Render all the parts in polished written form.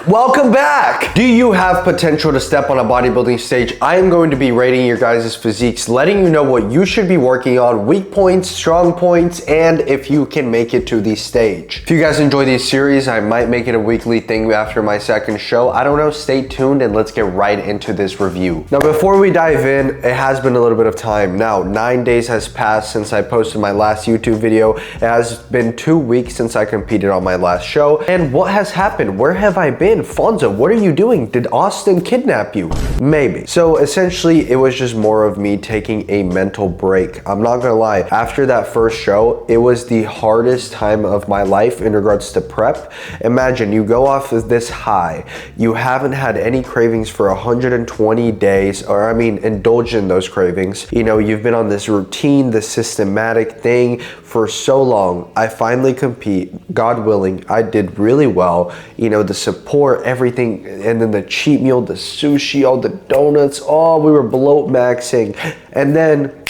Welcome back! Do you have potential to step on a bodybuilding stage? I am going to be rating your guys' physiques, letting you know what you should be working on, weak points, strong points, and if you can make it to the stage. If you guys enjoy these series, I might make it a weekly thing after my second show. I don't know, stay tuned and let's get right into this review. Now, before we dive in, it has been a little bit of time. Now, 9 days has passed since I posted my last YouTube video. It has been 2 weeks since I competed on my last show. And what has happened? Where have I been? Fonzo, what are you doing? Did Austin kidnap you? Maybe. So essentially, it was just more of me taking a mental break. I'm not gonna lie, after that first show, it was the hardest time of my life in regards to prep. Imagine you go off of this high, you haven't had any cravings for 120 days, or I mean, indulge in those cravings. You know, you've been on this routine, this systematic thing for so long. I finally compete, God willing, I did really well. You know, the support, everything, and then the cheat meal, the sushi, all the donuts, oh, we were bloat maxing. And then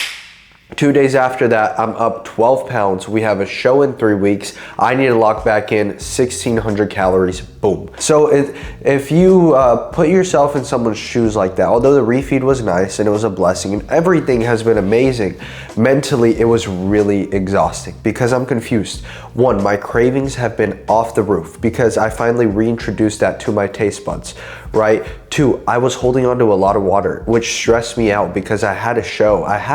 2 days after that, I'm up 12 pounds. We have a show in 3 weeks. I need to lock back in 1,600 calories, boom. So if you put yourself in someone's shoes like that, although the refeed was nice and it was a blessing and everything has been amazing, mentally it was really exhausting because I'm confused. One, my cravings have been off the roof because I finally reintroduced that to my taste buds, right? Two, I was holding on to a lot of water, which stressed me out because I have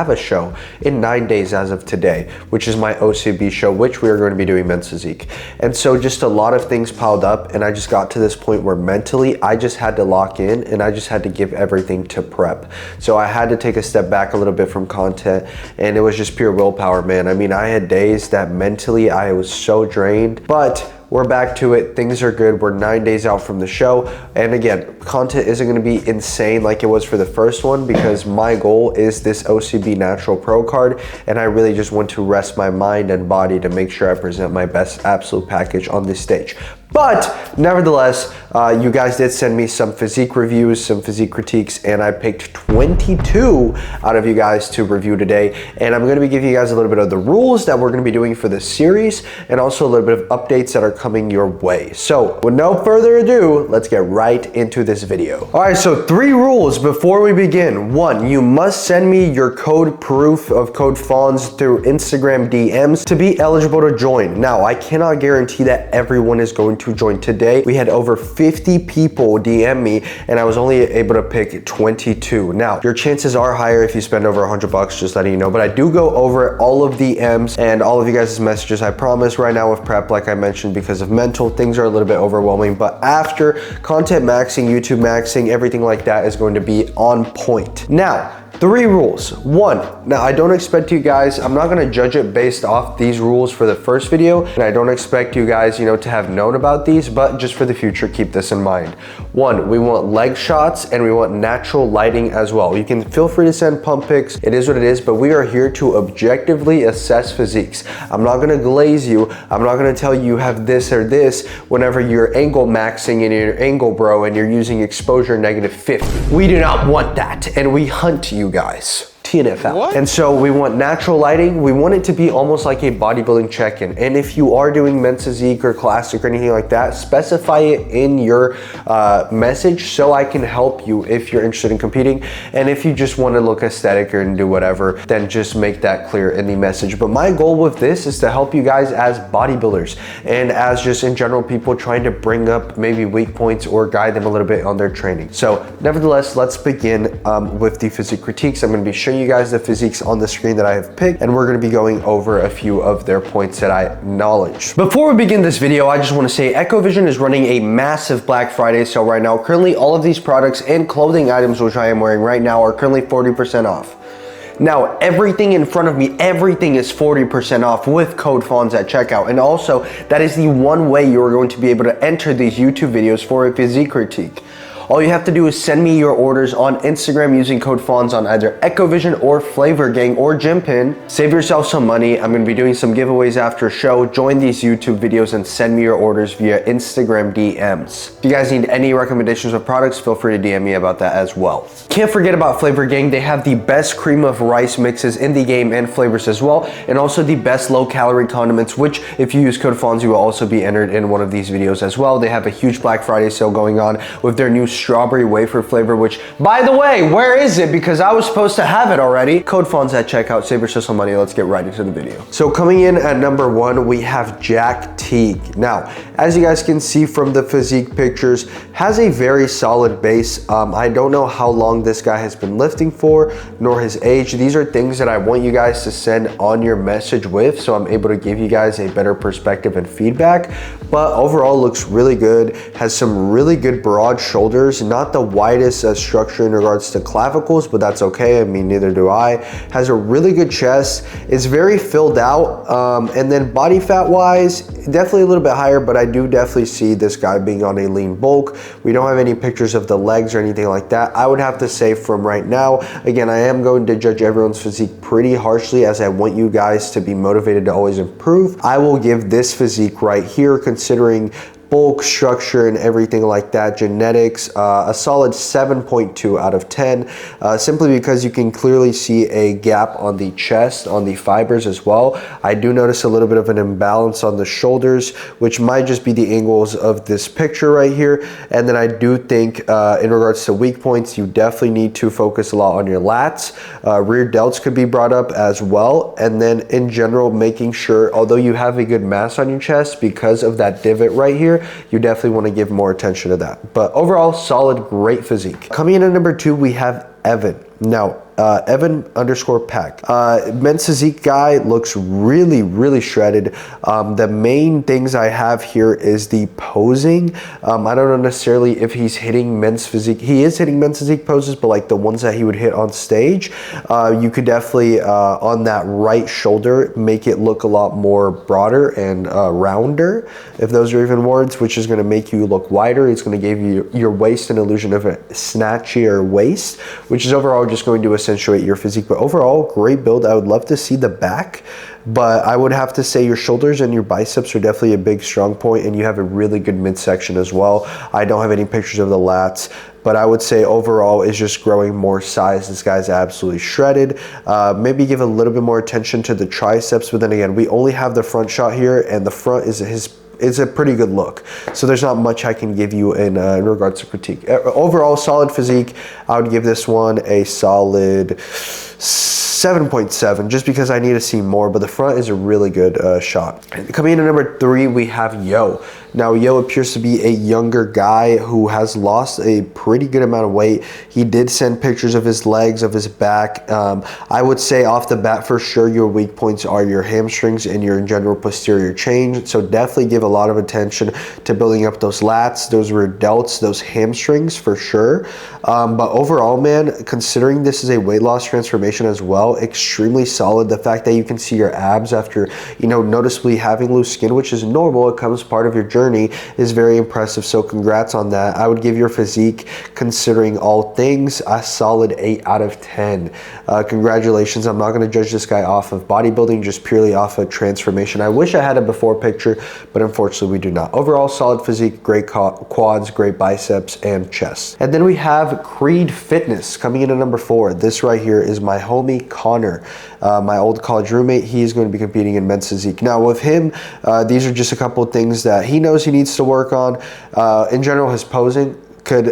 a show in 9 days as of today, which is my OCB show, which we are going to be doing men's physique. And so just a lot of things piled up, and I just got to this point where mentally I just had to lock in and I just had to give everything to prep. So I had to take a step back a little bit from content, and it was just pure willpower, man. I mean, I had days that mentally I was so drained, but we're back to it. Things are good. We're 9 days out from the show. And again, content isn't going to be insane like it was for the first one because my goal is this OCB Natural Pro card. And I really just want to rest my mind and body to make sure I present my best absolute package on this stage. But nevertheless, you guys did send me some physique reviews, some physique critiques, and I picked 22 out of you guys to review today. And I'm gonna be giving you guys a little bit of the rules that we're gonna be doing for this series, and also a little bit of updates that are coming your way. So with no further ado, let's get right into this video. All right, so 3 rules before we begin. 1, you must send me your code proof of code FAWNS through Instagram DMs to be eligible to join. Now, I cannot guarantee that everyone is going to join today. We had over 50 people DM me and I was only able to pick 22. Now, your chances are higher if you spend over $100, just letting you know, but I do go over all of the DMs and all of you guys' messages, I promise. Right now with prep, like I mentioned, because of mental, things are a little bit overwhelming, but after content maxing, YouTube maxing, everything like that is going to be on point. Now, 3 rules. 1, now I don't expect you guys, I'm not gonna judge it based off these rules for the first video, and I don't expect you guys, you know, to have known about these, but just for the future, keep this in mind. 1, we want leg shots and we want natural lighting as well. You can feel free to send pump pics, it is what it is, but we are here to objectively assess physiques. I'm not gonna glaze you, I'm not gonna tell you have this or this whenever you're angle maxing and you're angle bro and you're using exposure -50. We do not want that, and we hunt you guys. TNFL. What? And so we want natural lighting. We want it to be almost like a bodybuilding check-in. And if you are doing men's physique or classic or anything like that, specify it in your message so I can help you if you're interested in competing. And if you just want to look aesthetic or do whatever, then just make that clear in the message. But my goal with this is to help you guys as bodybuilders and as just in general people trying to bring up maybe weak points or guide them a little bit on their training. So nevertheless, let's begin with the physique critiques. I'm going to be showing you guys the physiques on the screen that I have picked, and we're going to be going over a few of their points that I acknowledge. Before we begin this video, I just want to say Echovision is running a massive Black Friday sale right now. Currently, all of these products and clothing items which I am wearing right now are currently 40% off. Now, everything in front of me, everything is 40% off with code FAWNS at checkout. And also, that is the one way you are going to be able to enter these YouTube videos for a physique critique. All you have to do is send me your orders on Instagram using code FAWNS on either Echovision or Flavor Gang or Gympin. Save yourself some money. I'm going to be doing some giveaways after show. Join these YouTube videos and send me your orders via Instagram DMs. If you guys need any recommendations of products, feel free to DM me about that as well. Can't forget about Flavor Gang. They have the best cream of rice mixes in the game and flavors as well, and also the best low calorie condiments, which if you use code FAWNS, you will also be entered in one of these videos as well. They have a huge Black Friday sale going on with their new strawberry wafer flavor, which, by the way, where is it? Because I was supposed to have it already. Code FAWNS at checkout. Save yourself some money. Let's get right into the video. So coming in at number 1, we have Jack Teague. Now, as you guys can see from the physique pictures, has a very solid base. I don't know how long this guy has been lifting for, nor his age. These are things that I want you guys to send on your message with, so I'm able to give you guys a better perspective and feedback. But overall looks really good, has some really good broad shoulders, not the widest structure in regards to clavicles, but that's okay. I mean, neither do I. Has a really good chest, is very filled out, and then body fat wise, definitely a little bit higher, but I do definitely see this guy being on a lean bulk. We don't have any pictures of the legs or anything like that. I would have to say from right now, again, I am going to judge everyone's physique pretty harshly as I want you guys to be motivated to always improve. I will give this physique right here, considering bulk, structure, and everything like that, genetics, a solid 7.2 out of 10, simply because you can clearly see a gap on the chest, on the fibers as well. I do notice a little bit of an imbalance on the shoulders, which might just be the angles of this picture right here. And then I do think in regards to weak points, you definitely need to focus a lot on your lats. Rear delts could be brought up as well. And then in general, making sure, although you have a good mass on your chest, because of that divot right here, you definitely want to give more attention to that. But overall, solid, great physique. Coming in at number 2, we have Evan. Now, Evan _ Peck. Men's physique guy looks really shredded. The main things I have here is the posing. I don't know necessarily if he's hitting men's physique. He is hitting men's physique poses, but like the ones that he would hit on stage, you could definitely on that right shoulder make it look a lot more broader and rounder, if those are even words, which is going to make you look wider. It's going to give you your waist an illusion of a snatchier waist, which is overall just going to accentuate your physique. But overall, great build. I would love to see the back, but I would have to say your shoulders and your biceps are definitely a big strong point, and you have a really good midsection as well. I don't have any pictures of the lats, but I would say overall is just growing more size. This guy's absolutely shredded. Maybe give a little bit more attention to the triceps, but then again, we only have the front shot here, and the front is a pretty good look. So there's not much I can give you in regards to critique. Overall, solid physique. I would give this one a solid 7.7, just because I need to see more, but the front is a really good shot. Coming in at number 3, we have Yo. Now, Yo appears to be a younger guy who has lost a pretty good amount of weight. He did send pictures of his legs, of his back. I would say off the bat, for sure, your weak points are your hamstrings and your general posterior chain. So definitely give a lot of attention to building up those lats, those rear delts, those hamstrings for sure. But overall, man, considering this is a weight loss transformation as well, extremely solid. The fact that you can see your abs after, you know, noticeably having loose skin, which is normal, it comes part of your journey, is very impressive. So congrats on that. I would give your physique, considering all things, a solid 8 out of 10. Congratulations. I'm not going to judge this guy off of bodybuilding, just purely off of transformation. I wish I had a before picture, but unfortunately we do not. Overall, solid physique, great quads, great biceps, and chest. And then we have Creed Fitness coming in at number 4. This right here is my homie Connor, my old college roommate. He is going to be competing in men's physique. Now with him, these are just a couple of things that he knows he needs to work on. In general, his posing could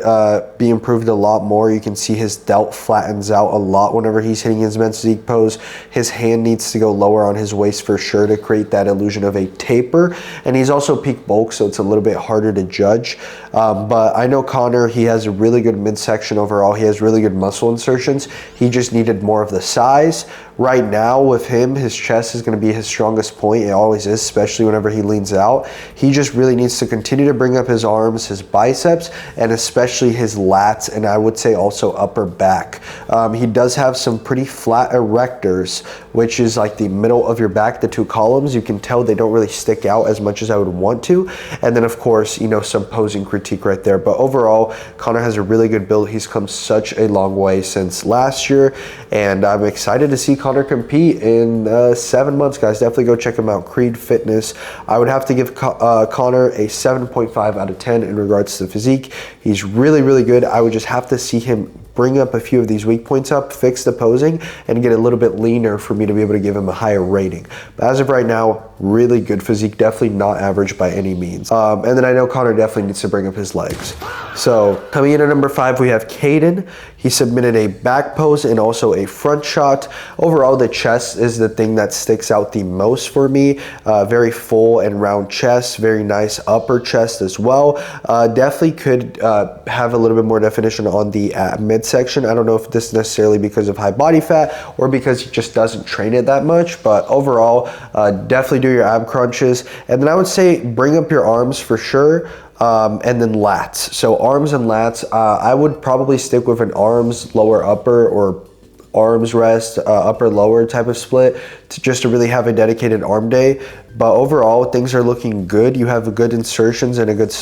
be improved a lot more. You can see his delt flattens out a lot whenever he's hitting his men's physique pose. His hand needs to go lower on his waist for sure to create that illusion of a taper. And he's also peak bulk, so it's a little bit harder to judge. But I know Connor, he has a really good midsection overall. He has really good muscle insertions. He just needed more of the size, right now with him, his chest is going to be his strongest point. It always is, especially whenever he leans out. He just really needs to continue to bring up his arms, his biceps, and especially his lats, and I would say also upper back. He does have some pretty flat erectors, which is like the middle of your back, the two columns. You can tell they don't really stick out as much as I would want to. And then of course, you know, some posing critique right there. But overall, Connor has a really good build. He's come such a long way since last year, and I'm excited to see Connor compete in 7 months, guys. Definitely go check him out, Creed Fitness. I would have to give Connor a 7.5 out of 10 in regards to physique. He's really, really good. I would just have to see him bring up a few of these weak points up, fix the posing, and get a little bit leaner for me to be able to give him a higher rating. But as of right now, really good physique, definitely not average by any means. And then I know Connor definitely needs to bring up his legs. So coming in at number 5, we have Caden. He submitted a back pose and also a front shot. Overall, the chest is the thing that sticks out the most for me. Very full and round chest, very nice upper chest as well. Definitely could have a little bit more definition on the midsection. I don't know if this is necessarily because of high body fat or because he just doesn't train it that much, but overall, definitely do your ab crunches. And then I would say bring up your arms for sure. And then lats. So arms and lats, I would probably stick with an arms, lower, upper, or arms rest, upper, lower type of split just to really have a dedicated arm day. But overall, things are looking good. You have good insertions and a good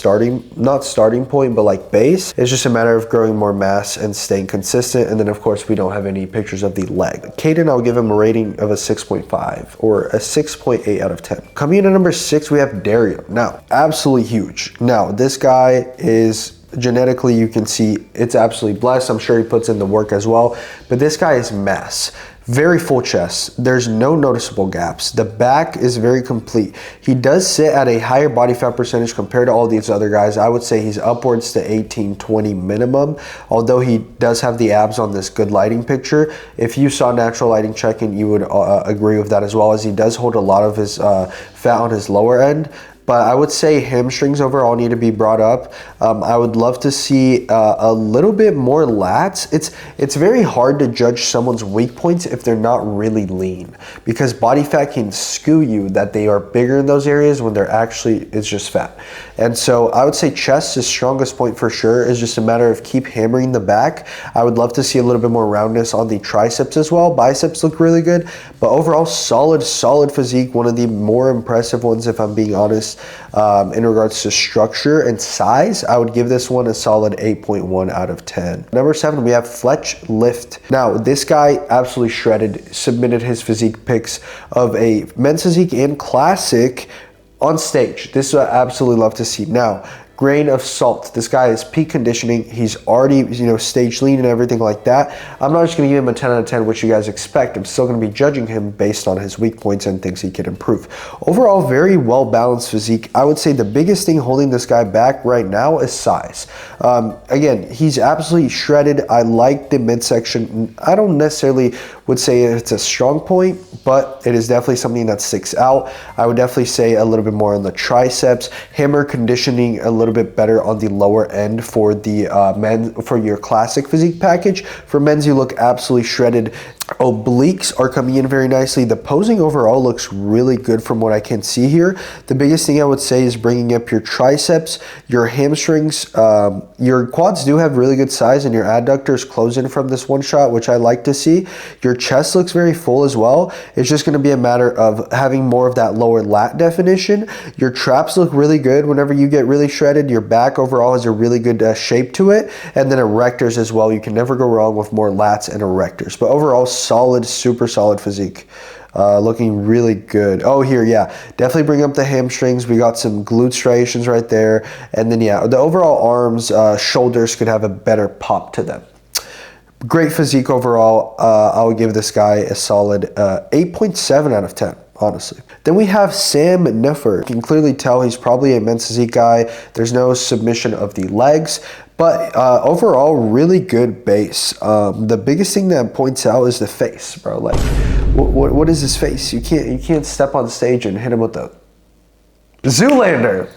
not starting point, but like base. It's just a matter of growing more mass and staying consistent. And then of course, we don't have any pictures of the leg. Caden, I'll give him a rating of a 6.5 or a 6.8 out of 10. Coming in at number 6, we have Dario. Now, absolutely huge. Now, this guy is genetically, you can see it's absolutely blessed. I'm sure he puts in the work as well, but this guy is mass. Very full chest. There's no noticeable gaps. The back is very complete. He does sit at a higher body fat percentage compared to all these other guys. I would say he's upwards to 18, 20 minimum, although he does have the abs on this good lighting picture. If you saw natural lighting check-in, you would agree with that, as well as he does hold a lot of his fat on his lower end. But I would say hamstrings overall need to be brought up. I would love to see a little bit more lats. It's very hard to judge someone's weak points if they're not really lean, because body fat can skew you that they are bigger in those areas when they're actually, it's just fat. And so I would say chest is strongest point for sure. It's just a matter of keep hammering the back. I would love to see a little bit more roundness on the triceps as well. Biceps look really good, but overall solid physique. One of the more impressive ones, if I'm being honest. In regards to structure and size, I would give this one a solid 8.1 out of 10. Number 7, we have Fletch Lift. Now, this guy absolutely shredded, submitted his physique pics of a men's physique and classic on stage. This I absolutely love to see. Now, grain of salt. This guy is peak conditioning. He's already, you know, stage lean and everything like that. I'm not just going to give him a 10 out of 10, which you guys expect. I'm still going to be judging him based on his weak points and things he can improve. Overall, very well-balanced physique. I would say the biggest thing holding this guy back right now is size. Again, he's absolutely shredded. I like the midsection. I don't necessarily would say it's a strong point, but it is definitely something that sticks out. I would definitely say a little bit more on the triceps. Hammer conditioning a little bit better on the lower end for the men, for your classic physique package. For men's, you look absolutely shredded. Obliques are coming in very nicely. The posing overall looks really good from what I can see here. The biggest thing I would say is bringing up your triceps, your hamstrings. Your quads do have really good size, and your adductors close in from this one shot, which I like to see. Your chest looks very full as well. It's just going to be a matter of having more of that lower lat definition. Your traps look really good whenever you get really shredded. Your back overall has a really good shape to it, and then erectors as well. You can never go wrong with more lats and erectors. But overall, solid, super solid physique. Looking really good. Oh, here, yeah, definitely bring up the hamstrings. We got some glute striations right there. And then, yeah, the overall arms, shoulders could have a better pop to them. Great physique overall. I would give this guy a solid 8.7 out of 10. Honestly. Then we have Sam Nuffer. You can clearly tell he's probably a men's physique guy. There's no submission of the legs, but overall, really good base. The biggest thing that points out is the face, bro. Like, what is his face? You can't step on stage and hit him with the Zoolander.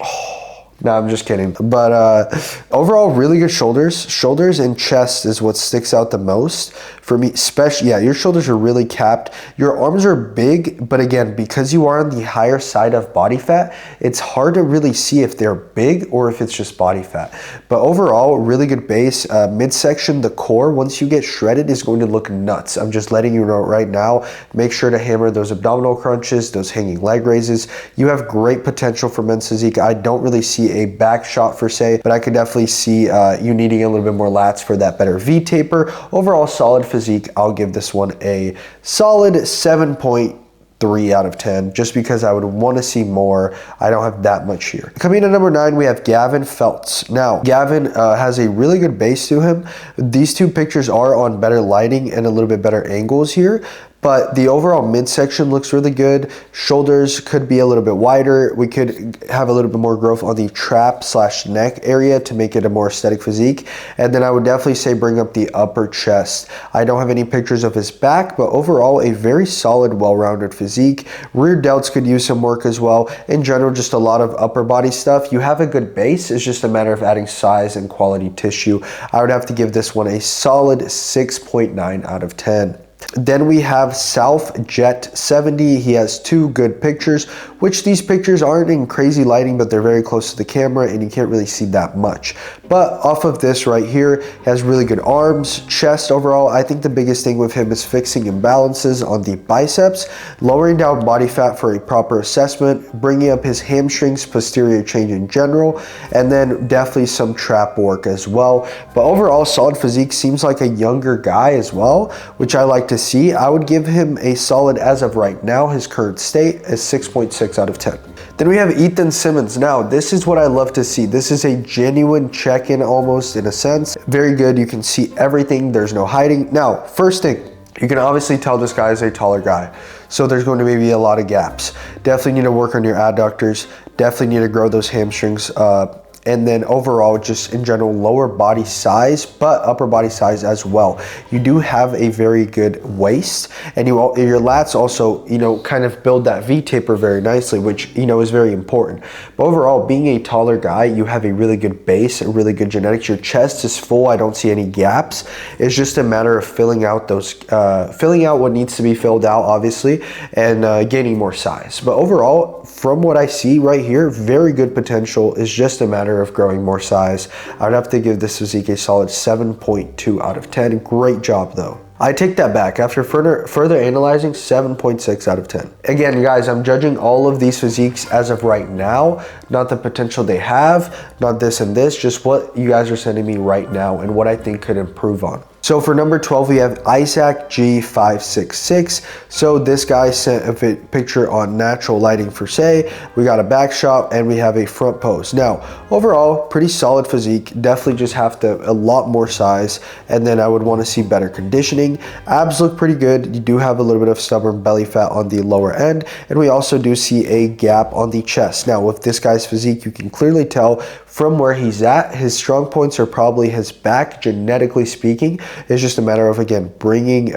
Oh, No, I'm just kidding. But overall, really good shoulders. Shoulders and chest is what sticks out the most for me. Especially, yeah, your shoulders are really capped. Your arms are big, but again, because you are on the higher side of body fat, it's hard to really see if they're big or if it's just body fat. But overall, really good base. Midsection, the core, once you get shredded, is going to look nuts. I'm just letting you know right now. Make sure to hammer those abdominal crunches, those hanging leg raises. You have great potential for men's physique. I don't really see a back shot per se, but I could definitely see you needing a little bit more lats for that better V taper. Overall, solid physique. I'll give this one a solid 7.3 out of 10, just because I would want to see more. I don't have that much here. Coming to number 9, we have Gavin Feltz. Now, Gavin has a really good base to him. These two pictures are on better lighting and a little bit better angles here, but the overall midsection looks really good. Shoulders could be a little bit wider. We could have a little bit more growth on the trap / neck area to make it a more aesthetic physique. And then I would definitely say bring up the upper chest. I don't have any pictures of his back, but overall a very solid, well-rounded physique. Rear delts could use some work as well. In general, just a lot of upper body stuff. You have a good base. It's just a matter of adding size and quality tissue. I would have to give this one a solid 6.9 out of 10. Then we have South Jet 70. He has 2 good pictures, which these pictures aren't in crazy lighting, but they're very close to the camera and you can't really see that much. But off of this right here, he has really good arms, chest overall. I think the biggest thing with him is fixing imbalances on the biceps, lowering down body fat for a proper assessment, bringing up his hamstrings, posterior change in general, and then definitely some trap work as well. But overall, solid physique. Seems like a younger guy as well, which I like to see. I would give him a solid, as of right now, his current state is 6.6 out of 10. Then we have Ethan Simmons. Now, this is what I love to see. This is a genuine check-in almost, in a sense. Very good. You can see everything. There's no hiding. Now, first thing, you can obviously tell this guy is a taller guy. So there's going to be a lot of gaps. Definitely need to work on your adductors. Definitely need to grow those hamstrings. And then overall, just in general, lower body size, but upper body size as well. You do have a very good waist, and your lats also, kind of build that V taper very nicely, which, is very important. But overall, being a taller guy, you have a really good base, a really good genetics. Your chest is full. I don't see any gaps. It's just a matter of filling out what needs to be filled out, obviously, and gaining more size. But overall, from what I see right here, very good potential. Is just a matter of growing more size. I would have to give this physique a solid 7.2 out of 10. Great job though. I take that back. After further analyzing, 7.6 out of 10. Again, guys, I'm judging all of these physiques as of right now, not the potential they have, not this and this, just what you guys are sending me right now and what I think could improve on. So for number 12, we have Isaac G566. So this guy sent a picture on natural lighting per se. We got a back shot and we have a front pose. Now, overall, pretty solid physique. Definitely just have a lot more size. And then I would want to see better conditioning. Abs look pretty good. You do have a little bit of stubborn belly fat on the lower end. And we also do see a gap on the chest. Now, with this guy's physique, you can clearly tell from where he's at, his strong points are probably his back, genetically speaking. It's just a matter of, again, bringing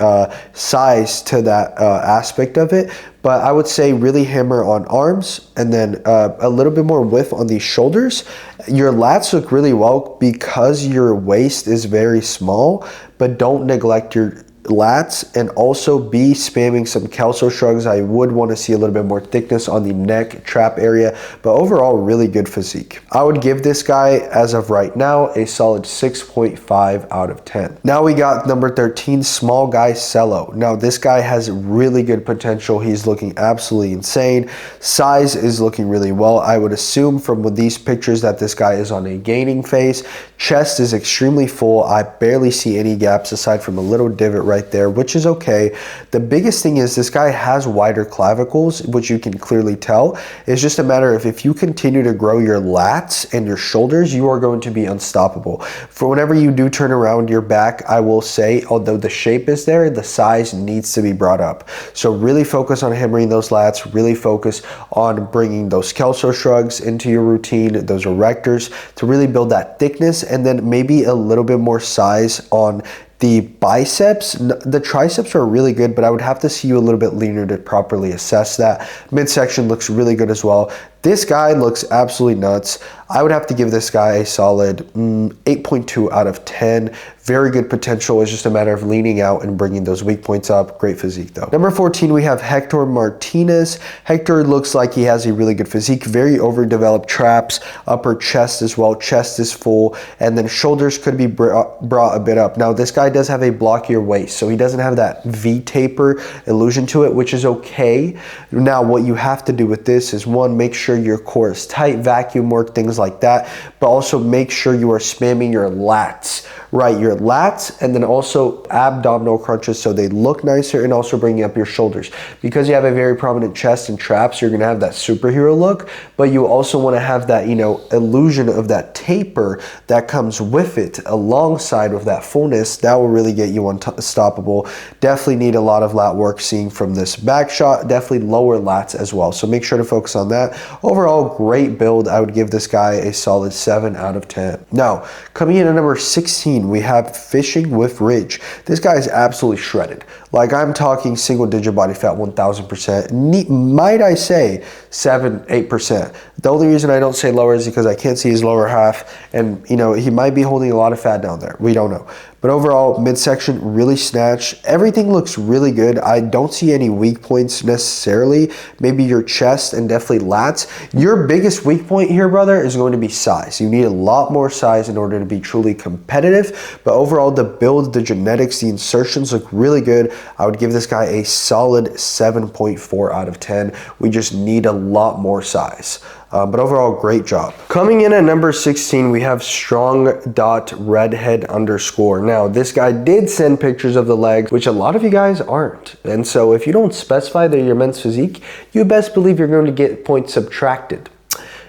size to that aspect of it. But I would say really hammer on arms and then a little bit more width on the shoulders. Your lats look really well because your waist is very small, but don't neglect your lats, and also be spamming some kelso shrugs. I would want to see a little bit more thickness on the neck trap area, but overall really good physique. I would give this guy, as of right now, a solid 6.5 out of 10. Now we got number 13, small guy Cello. Now this guy has really good potential. He's looking absolutely insane. Size is looking really well. I would assume from these pictures that this guy is on a gaining phase. Chest is extremely full. I barely see any gaps aside from a little divot right there, which is okay. The biggest thing is this guy has wider clavicles, which you can clearly tell. It's just a matter of, if you continue to grow your lats and your shoulders, you are going to be unstoppable. For whenever you do turn around your back, I will say, although the shape is there, the size needs to be brought up. So really focus on hammering those lats, really focus on bringing those kelso shrugs into your routine, those erectors, to really build that thickness, and then maybe a little bit more size on the biceps. The triceps are really good, but I would have to see you a little bit leaner to properly assess that. Midsection looks really good as well. This guy looks absolutely nuts. I would have to give this guy a solid 8.2 out of 10. Very good potential. It's just a matter of leaning out and bringing those weak points up. Great physique though. Number 14, we have Hector Martinez. Hector looks like he has a really good physique, very overdeveloped traps, upper chest as well. Chest is full, and then shoulders could be brought a bit up. Now this guy does have a blockier waist, so he doesn't have that V taper illusion to it, which is okay. Now what you have to do with this is, one, make sure your core is tight, vacuum work, things like that, but also make sure you are spamming your lats, right? Your lats, and then also abdominal crunches so they look nicer, and also bringing up your shoulders. Because you have a very prominent chest and traps, you're gonna have that superhero look, but you also wanna have that, you know, illusion of that taper that comes with it alongside with that fullness. That will really get you unstoppable. Definitely need a lot of lat work seeing from this back shot, definitely lower lats as well. So make sure to focus on that. Overall, great build. I would give this guy a solid 7 out of 10. Now, coming in at number 16, we have Fishing with Ridge. This guy is absolutely shredded. Like, I'm talking single digit body fat, 1000%. Might I say 7-8%. The only reason I don't say lower is because I can't see his lower half, and you know, he might be holding a lot of fat down there. We don't know. But overall, midsection really snatched. Everything looks really good. I don't see any weak points necessarily. Maybe your chest and definitely lats. Your biggest weak point here, brother, is going to be size. You need a lot more size in order to be truly competitive. But overall, the build, the genetics, the insertions look really good. I would give this guy a solid 7.4 out of 10. We just need a lot more size. But overall, great job. Coming in at number 16, we have strong.redhead_. Now, this guy did send pictures of the legs, which a lot of you guys aren't. And so if you don't specify that you're men's physique, you best believe you're going to get points subtracted.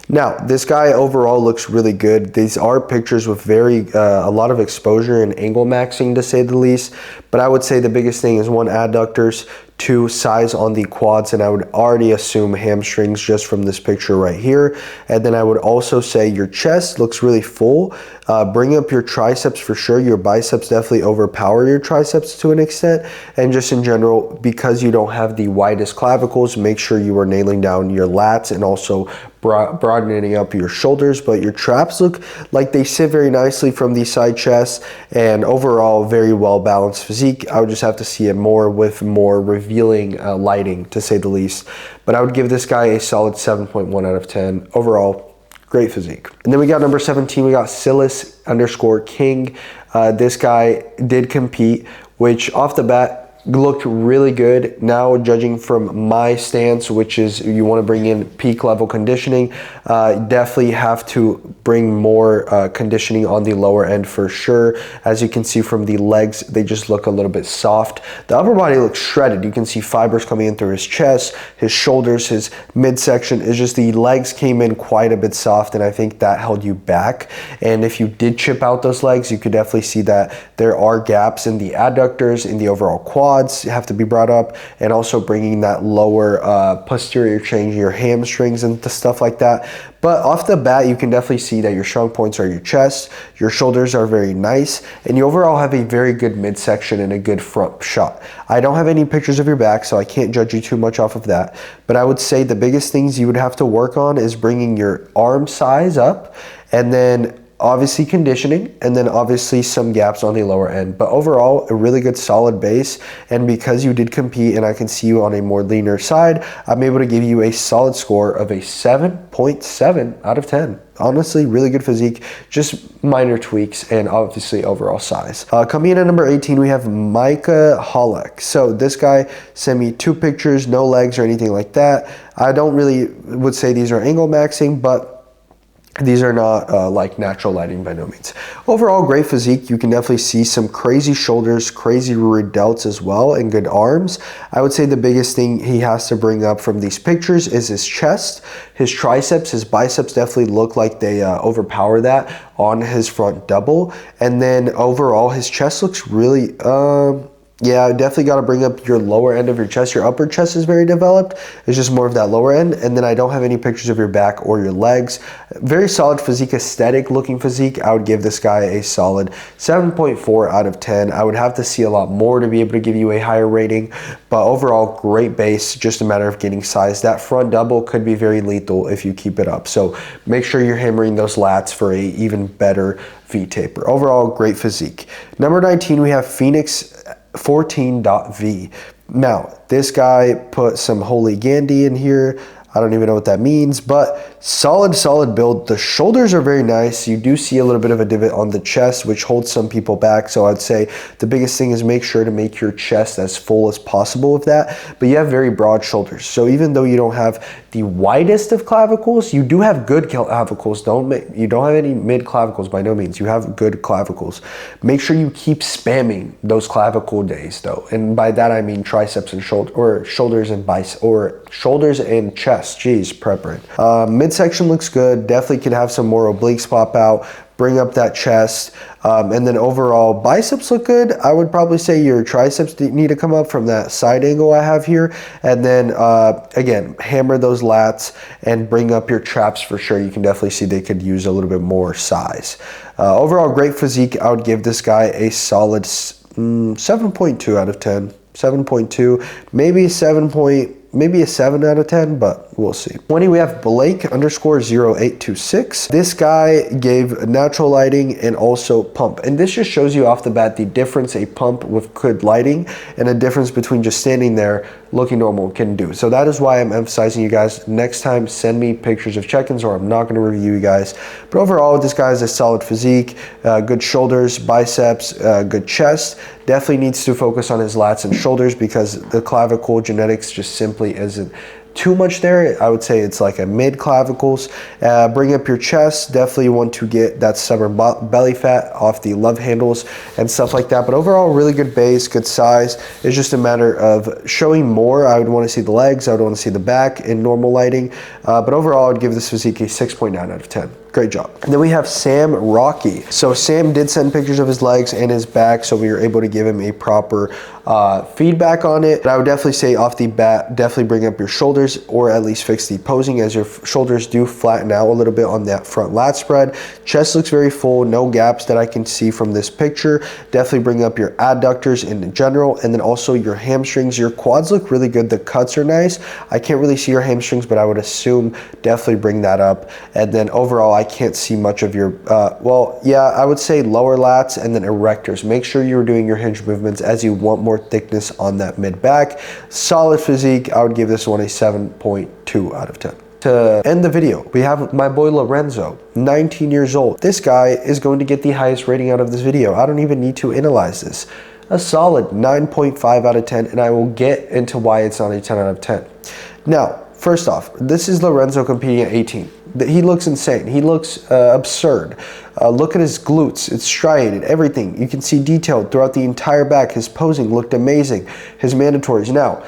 Now, this guy overall looks really good. These are pictures with a lot of exposure and angle maxing, to say the least. But I would say the biggest thing is, one, adductors, 2, size on the quads, and I would already assume hamstrings just from this picture right here. And then I would also say your chest looks really full. Bring up your triceps for sure. Your biceps definitely overpower your triceps to an extent. And just in general, because you don't have the widest clavicles, make sure you are nailing down your lats and also broadening up your shoulders. But your traps look like they sit very nicely from the side chest, and overall very well balanced physique. I would just have to see it more with more revealing lighting, to say the least. But I would give this guy a solid 7.1 out of 10. Overall, great physique. And then we got number 17, we got Silas_King. This guy did compete, which off the bat looked really good. Now, judging from my stance, which is you want to bring in peak level conditioning, definitely have to bring more conditioning on the lower end for sure. As you can see from the legs, they just look a little bit soft. The upper body looks shredded. You can see fibers coming in through his chest, his shoulders, his midsection. It's just the legs came in quite a bit soft, and I think that held you back. And if you did chip out those legs, you could definitely see that there are gaps in the adductors, in the overall quad. Have to be brought up, and also bringing that lower posterior chain, your hamstrings and stuff like that. But off the bat, you can definitely see that your strong points are your chest, your shoulders are very nice, and you overall have a very good midsection and a good front shot. I don't have any pictures of your back, so I can't judge you too much off of that. But I would say the biggest things you would have to work on is bringing your arm size up, and then obviously conditioning, and then obviously some gaps on the lower end. But overall, a really good solid base. And because you did compete and I can see you on a more leaner side, I'm able to give you a solid score of a 7.7 out of 10. Honestly, really good physique, just minor tweaks, and obviously overall size. Coming in at number 18, we have Micah Hollick. So this guy sent me 2 pictures, no legs or anything like that. I don't really would say these are angle maxing, but these are not like natural lighting by no means. Overall, great physique. You can definitely see some crazy shoulders, crazy rear delts as well, and good arms. I would say the biggest thing he has to bring up from these pictures is his chest, his triceps, his biceps definitely look like they overpower that on his front double. And then overall, his chest looks really, Yeah, definitely got to bring up your lower end of your chest. Your upper chest is very developed. It's just more of that lower end. And then I don't have any pictures of your back or your legs. Very solid physique, aesthetic looking physique. I would give this guy a solid 7.4 out of 10. I would have to see a lot more to be able to give you a higher rating. But overall, great base, just a matter of getting size. That front double could be very lethal if you keep it up. So make sure you're hammering those lats for a even better V-taper. Overall, great physique. Number 19, we have Phoenix 14.V. Now, this guy put some Holy Gandhi in here. I don't even know what that means, but solid build. The shoulders are very nice. You do see a little bit of a divot on the chest, which holds some people back. So I'd say the biggest thing is make sure to make your chest as full as possible with that. But you have very broad shoulders. So even though you don't have the widest of clavicles, you do have good clavicles. You don't have any mid clavicles by no means. You have good clavicles. Make sure you keep spamming those clavicle days though. And by that I mean triceps and shoulders and biceps, or shoulders and chest. Jeez, prepper. Midsection looks good. Definitely could have some more obliques pop out. Bring up that chest. And then overall, biceps look good. I would probably say your triceps need to come up from that side angle I have here. And then, again, hammer those lats and bring up your traps for sure. You can definitely see they could use a little bit more size. Overall, great physique. I would give this guy a solid 7.2 out of 10. 7.2, maybe a 7 out of 10, but we'll see. 20, we have Blake _0826. This guy gave natural lighting and also pump. And this just shows you off the bat the difference a pump with good lighting and a difference between just standing there looking normal can do. So that is why I'm emphasizing you guys. Next time, send me pictures of check-ins or I'm not going to review you guys. But overall, this guy has a solid physique, good shoulders, biceps, good chest. Definitely needs to focus on his lats and shoulders because the clavicle genetics just simply isn't too much there. I would say it's like a mid clavicles. Bring up your chest. Definitely want to get that stubborn belly fat off the love handles and stuff like that. But overall, really good base, good size. It's just a matter of showing more. I would want to see the legs. I would want to see the back in normal lighting. But overall, I would give this physique a 6.9 out of 10. Great job. And then we have Sam Rocky. So Sam did send pictures of his legs and his back, so we were able to give him a proper feedback on it. But I would definitely say off the bat, definitely bring up your shoulders or at least fix the posing, as your shoulders do flatten out a little bit on that front lat spread. Chest looks very full, no gaps that I can see from this picture. Definitely bring up your adductors in general, and then also your hamstrings. Your quads look really good. The cuts are nice. I can't really see your hamstrings, but I would assume definitely bring that up. And then overall, I can't see much of your, well, yeah, I would say lower lats and then erectors. Make sure you're doing your hinge movements as you want more thickness on that mid back. Solid physique. I would give this one a 7.2 out of 10. To end the video, we have my boy Lorenzo, 19 years old. This guy is going to get the highest rating out of this video. I don't even need to analyze this. A solid 9.5 out of 10, and I will get into why it's not a 10 out of 10. Now, first off, this is Lorenzo competing at 18. He looks insane. He looks absurd. Look at his glutes. It's striated, everything. You can see detailed throughout the entire back. His posing looked amazing. His mandatories. Now,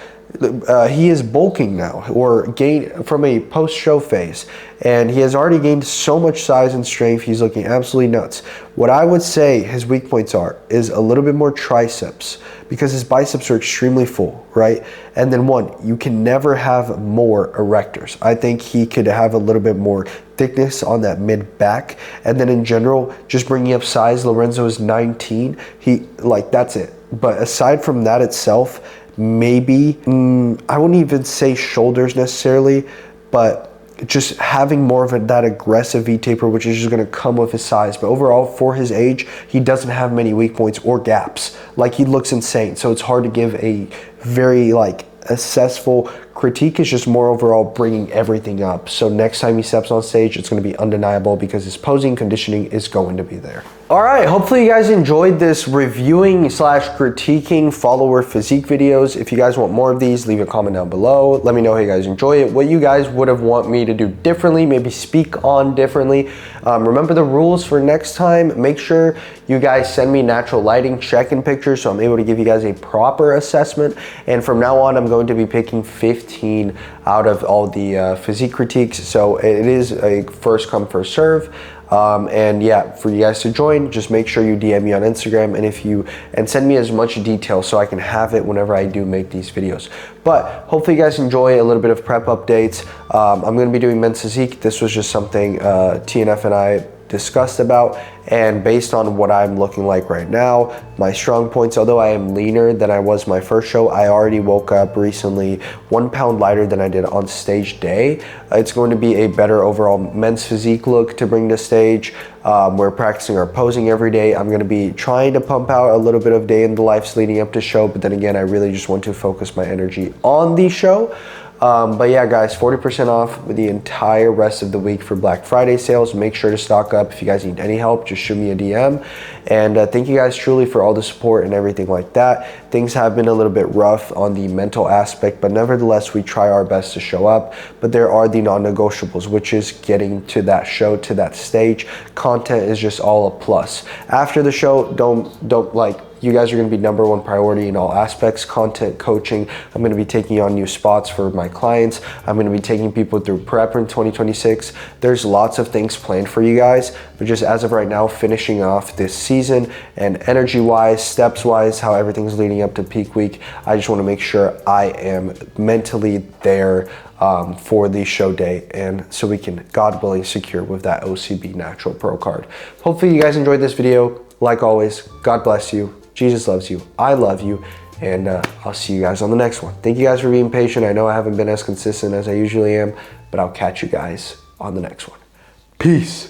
he is bulking now, or gained from a post-show phase, and he has already gained so much size and strength. He's looking absolutely nuts. What I would say his weak points is a little bit more triceps, because his biceps are extremely full, right? And then you can never have more erectors. I think he could have a little bit more thickness on that mid back. And then in general, just bringing up size, Lorenzo is 19. That's it. But aside from that itself, maybe, I wouldn't even say shoulders necessarily, but just having more of that aggressive V-taper, which is just going to come with his size. But overall, for his age, he doesn't have many weak points or gaps. Like, he looks insane. So it's hard to give a very, assessful critique. Is just more overall bringing everything up. So next time he steps on stage, it's going to be undeniable because his posing conditioning is going to be there. All right, hopefully you guys enjoyed this reviewing / critiquing follower physique videos. If you guys want more of these, leave a comment down below. Let me know how you guys enjoy it, what you guys would have want me to do differently, maybe speak on differently. Remember the rules for next time. Make sure you guys send me natural lighting check-in pictures so I'm able to give you guys a proper assessment. And from now on, I'm going to be picking 15 out of all the physique critiques. So it is a first come, first serve. And yeah, for you guys to join, just make sure you DM me on Instagram and send me as much detail so I can have it whenever I do make these videos. But hopefully you guys enjoy a little bit of prep updates. I'm going to be doing men's physique. This was just something TNF and I discussed about, and based on what I'm looking like right now, my strong points, although I am leaner than I was my first show, I already woke up recently 1 pound lighter than I did on stage day. It's going to be a better overall men's physique look to bring to stage. We're practicing our posing every day. I'm going to be trying to pump out a little bit of day in the lives leading up to show, but then again, I really just want to focus my energy on the show. But yeah, guys, 40% off with the entire rest of the week for Black Friday sales. Make sure to stock up. If you guys need any help, just shoot me a DM. And thank you guys truly for all the support and everything like that. Things have been a little bit rough on the mental aspect, but nevertheless, we try our best to show up. But there are the non-negotiables, which is getting to that show, to that stage. Content is just all a plus. After the show, don't like, you guys are going to be #1 priority in all aspects. Content, coaching. I'm going to be taking on new spots for my clients. I'm going to be taking people through prep in 2026. There's lots of things planned for you guys, but just as of right now, finishing off this season and energy wise, steps wise, how everything's leading up to peak week, I just want to make sure I am mentally there for the show day, and so we can, God willing, secure with that OCB Natural Pro card. Hopefully you guys enjoyed this video. Like always, God bless you. Jesus loves you. I love you. And I'll see you guys on the next one. Thank you guys for being patient. I know I haven't been as consistent as I usually am, but I'll catch you guys on the next one. Peace.